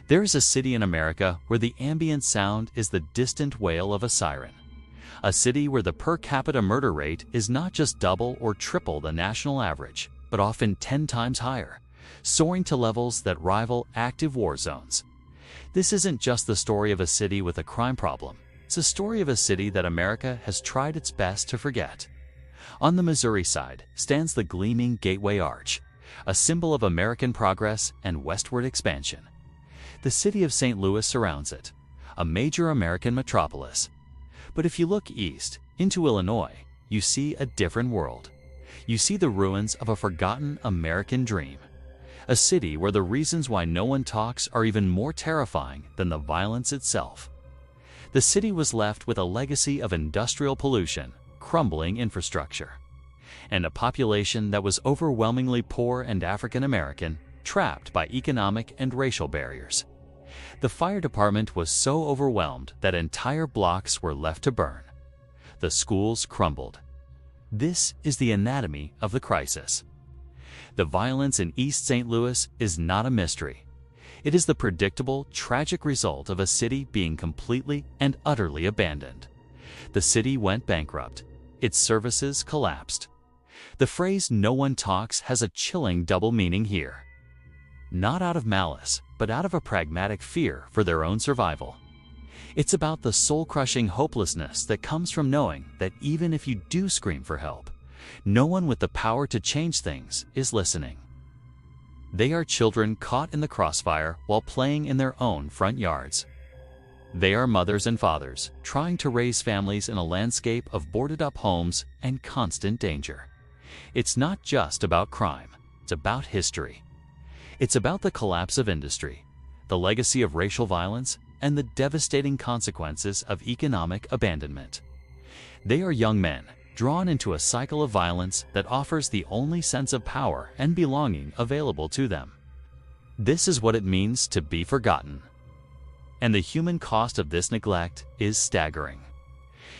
There is a city in America where the ambient sound is the distant wail of a siren. A city where the per capita murder rate is not just double or triple the national average, but often 10 times higher, soaring to levels that rival active war zones. This isn't just the story of a city with a crime problem. It's a story of a city that America has tried its best to forget. On the Missouri side stands the gleaming Gateway Arch, a symbol of American progress and westward expansion. The city of St. Louis surrounds it, a major American metropolis. But if you look east, into Illinois, you see a different world. You see the ruins of a forgotten American dream. A city where the reasons why no one talks are even more terrifying than the violence itself. The city was left with a legacy of industrial pollution, crumbling infrastructure, and a population that was overwhelmingly poor and African American, trapped by economic and racial barriers. The fire department was so overwhelmed that entire blocks were left to burn. The schools crumbled. This is the anatomy of the crisis. The violence in East St. Louis is not a mystery. It is the predictable, tragic result of a city being completely and utterly abandoned. The city went bankrupt. Its services collapsed. The phrase "no one talks" has a chilling double meaning here. Not out of malice, but out of a pragmatic fear for their own survival. It's about the soul-crushing hopelessness that comes from knowing that even if you do scream for help, no one with the power to change things is listening. They are children caught in the crossfire while playing in their own front yards. They are mothers and fathers trying to raise families in a landscape of boarded-up homes and constant danger. It's not just about crime, it's about history. It's about the collapse of industry, the legacy of racial violence, and the devastating consequences of economic abandonment. They are young men drawn into a cycle of violence that offers the only sense of power and belonging available to them. This is what it means to be forgotten. And the human cost of this neglect is staggering.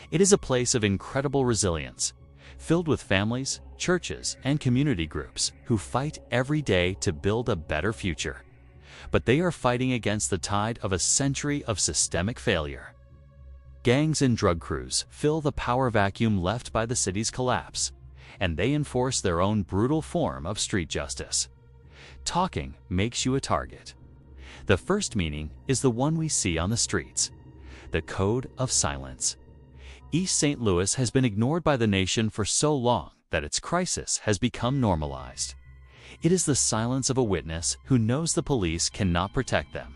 It is a place of incredible resilience, filled with families, churches, and community groups who fight every day to build a better future. But they are fighting against the tide of a century of systemic failure. Gangs and drug crews fill the power vacuum left by the city's collapse, and they enforce their own brutal form of street justice. Talking makes you a target. The first meaning is the one we see on the streets: the code of silence. East St. Louis has been ignored by the nation for so long that its crisis has become normalized. It is the silence of a witness who knows the police cannot protect them,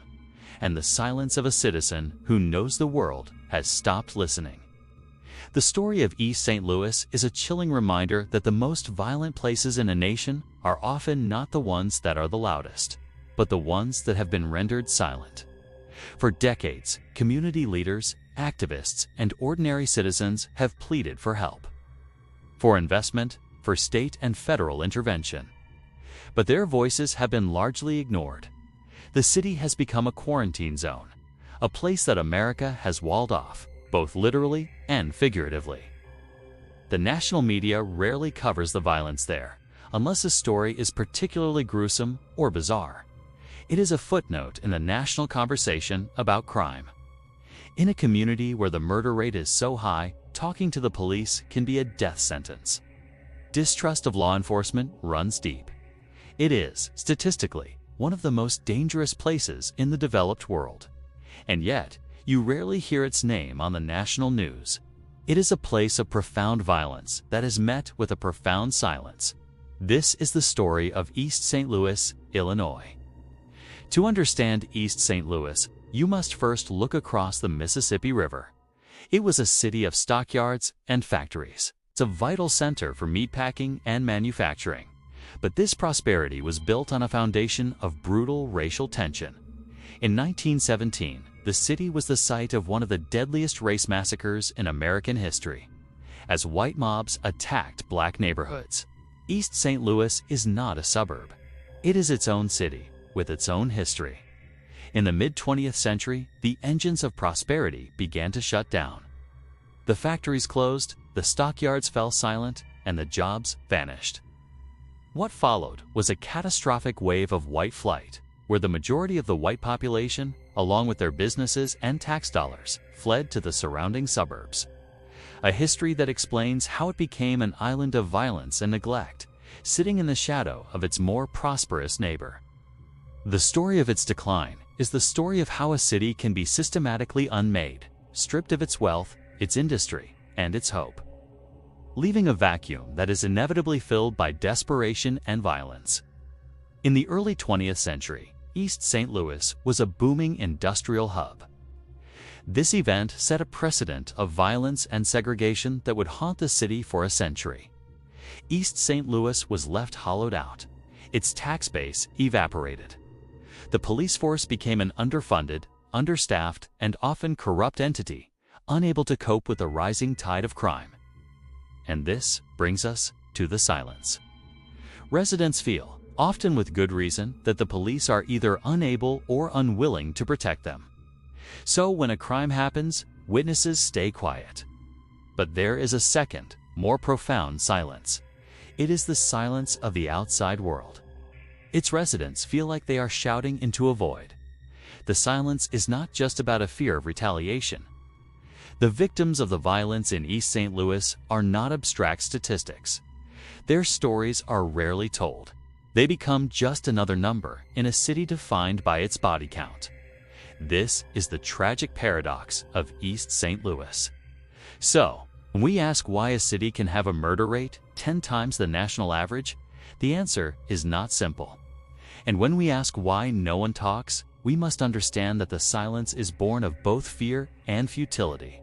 and the silence of a citizen who knows the world has stopped listening. The story of East St. Louis is a chilling reminder that the most violent places in a nation are often not the ones that are the loudest, but the ones that have been rendered silent. For decades, community leaders, activists, and ordinary citizens have pleaded for help, for investment, for state and federal intervention. But their voices have been largely ignored. The city has become a quarantine zone, a place that America has walled off, both literally and figuratively. The national media rarely covers the violence there, unless a story is particularly gruesome or bizarre. It is a footnote in the national conversation about crime. In a community where the murder rate is so high, talking to the police can be a death sentence. Distrust of law enforcement runs deep. It is, statistically, one of the most dangerous places in the developed world. And yet, you rarely hear its name on the national news. It is a place of profound violence that is met with a profound silence. This is the story of East St. Louis, Illinois. To understand East St. Louis, you must first look across the Mississippi River. It was a city of stockyards and factories. It's a vital center for meatpacking and manufacturing. But this prosperity was built on a foundation of brutal racial tension. In 1917, the city was the site of one of the deadliest race massacres in American history, as white mobs attacked black neighborhoods. East St. Louis is not a suburb. It is its own city, with its own history. In the mid-20th century, the engines of prosperity began to shut down. The factories closed, the stockyards fell silent, and the jobs vanished. What followed was a catastrophic wave of white flight, where the majority of the white population, along with their businesses and tax dollars, fled to the surrounding suburbs. A history that explains how it became an island of violence and neglect, sitting in the shadow of its more prosperous neighbor. The story of its decline is the story of how a city can be systematically unmade, stripped of its wealth, its industry, and its hope, leaving a vacuum that is inevitably filled by desperation and violence. In the early 20th century, East St. Louis was a booming industrial hub. This event set a precedent of violence and segregation that would haunt the city for a century. East St. Louis was left hollowed out. Its tax base evaporated. The police force became an underfunded, understaffed, and often corrupt entity, unable to cope with the rising tide of crime. And this brings us to the silence. Residents feel, often with good reason, that the police are either unable or unwilling to protect them. So when a crime happens, witnesses stay quiet. But there is a second, more profound silence. It is the silence of the outside world. Its residents feel like they are shouting into a void. The silence is not just about a fear of retaliation. The victims of the violence in East St. Louis are not abstract statistics. Their stories are rarely told. They become just another number in a city defined by its body count. This is the tragic paradox of East St. Louis. So, when we ask why a city can have a murder rate 10 times the national average, the answer is not simple. And when we ask why no one talks, we must understand that the silence is born of both fear and futility.